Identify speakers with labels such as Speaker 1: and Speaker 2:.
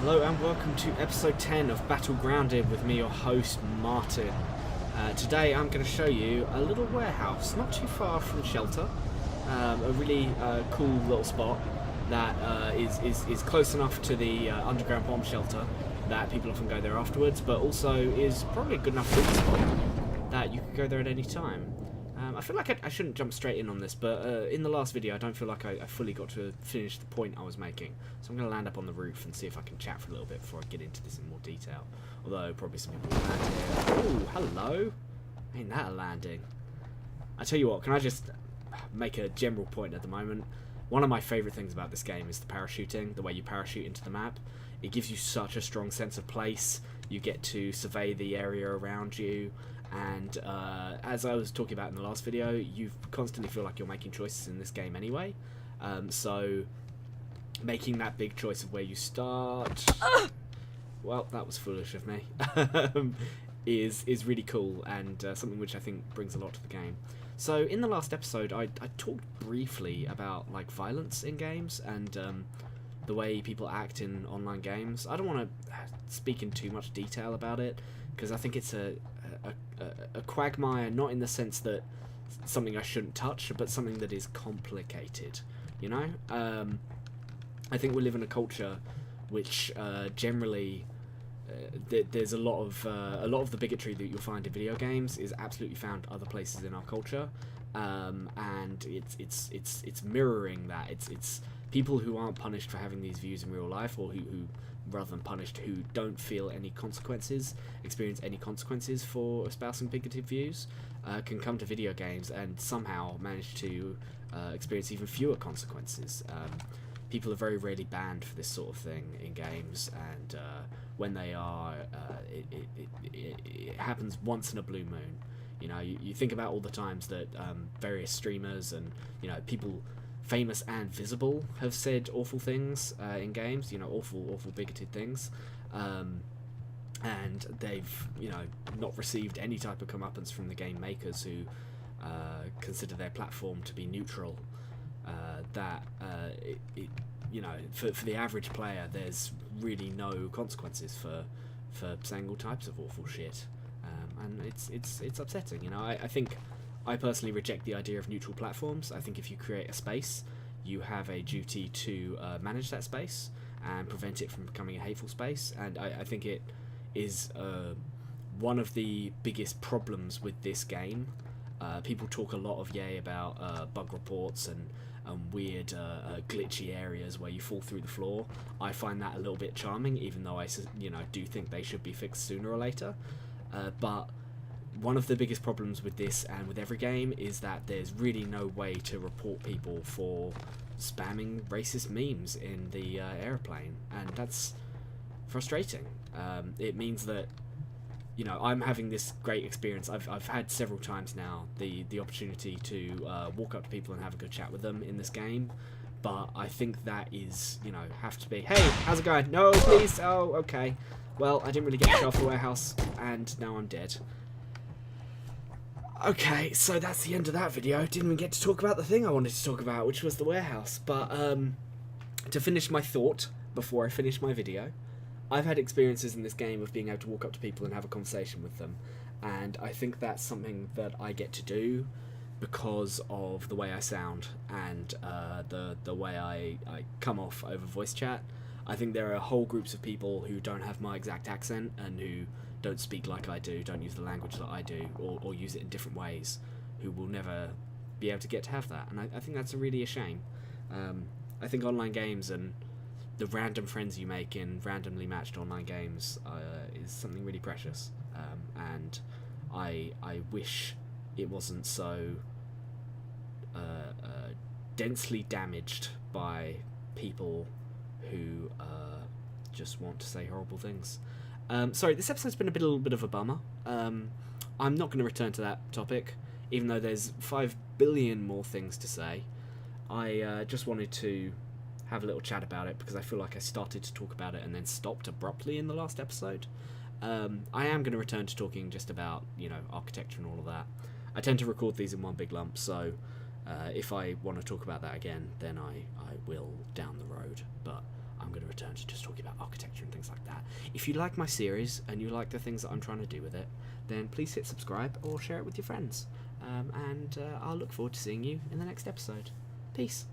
Speaker 1: Hello and welcome to episode 10 of Battlegrounded with me, your host, Martin. Today I'm going to show you a little warehouse not too far from shelter, a really cool little spot that is close enough to the underground bomb shelter that people often go there afterwards, but also is probably a good enough food spot that you can go there at any time. I feel like I shouldn't jump straight in on this, but in the last video I don't feel like I fully got to finish the point I was making. So I'm going to land up on the roof and see if I can chat for a little bit before I get into this in more detail. Although probably some people will land here. Oh, hello! Ain't that a landing? I tell you what, can I just make a general point at the moment? One of my favourite things about this game is the parachuting, the way you parachute into the map. It gives you such a strong sense of place. You get to survey the area around you. And as I was talking about in the last video, you constantly feel like you're making choices in this game anyway. So making that big choice of where you start, well, that was foolish of me, is really cool and something which I think brings a lot to the game. So in the last episode, I talked briefly about like violence in games and the way people act in online games. I don't want to speak in too much detail about it because I think it's a quagmire, not in the sense that something I shouldn't touch, but something that is complicated, you know? I think we live in a culture which generally there's a lot of the bigotry that you'll find in video games is absolutely found other places in our culture, and it's mirroring that. It's people who aren't punished for having these views in real life, or who rather than punished, who don't feel any consequences, experience any consequences for espousing bigoted views, can come to video games and somehow manage to experience even fewer consequences. People are very rarely banned for this sort of thing in games, and when they are, it happens once in a blue moon. You know, you think about all the times that various streamers and, you know, people famous and visible have said awful things in games, you know, awful bigoted things, and they've, you know, not received any type of comeuppance from the game makers who consider their platform to be neutral. You know, for the average player, there's really no consequences for saying all types of awful shit, and it's upsetting. You know, I think I personally reject the idea of neutral platforms. I think if you create a space, you have a duty to manage that space and prevent it from becoming a hateful space. And I think it is one of the biggest problems with this game. People talk a lot of about bug reports and weird glitchy areas where you fall through the floor. I find that a little bit charming, even though I do think they should be fixed sooner or later. But one of the biggest problems with this and with every game is that there's really no way to report people for spamming racist memes in the airplane, and that's frustrating. It means that, you know, I'm having this great experience. I've had several times now the opportunity to walk up to people and have a good chat with them in this game, but I think that is, you know, have to be, hey, how's it going? No, please. Oh, okay. Well, I didn't really get to show off the warehouse, and now I'm dead. Okay, so that's the end of that video. Didn't even get to talk about the thing I wanted to talk about, which was the warehouse. But to finish my thought before I finish my video, I've had experiences in this game of being able to walk up to people and have a conversation with them, and I think that's something that I get to do because of the way I sound and the way I come off over voice chat. I think there are whole groups of people who don't have my exact accent and who don't speak like I do, don't use the language that I do, or use it in different ways, who will never be able to get to have that. And I think that's really a shame. I think online games and the random friends you make in randomly matched online games is something really precious. And I wish it wasn't so densely damaged by people who just want to say horrible things. Sorry, this episode's been a little bit of a bummer. I'm not going to return to that topic, even though there's 5 billion more things to say. I just wanted to have a little chat about it because I feel like I started to talk about it and then stopped abruptly in the last episode. I am going to return to talking just about, you know, architecture and all of that. I tend to record these in one big lump, so if I want to talk about that again, then I will down the road. But I'm going to return to just talking about architecture and things like that. If you like my series and you like the things that I'm trying to do with it, then please hit subscribe or share it with your friends. And I'll look forward to seeing you in the next episode. Peace.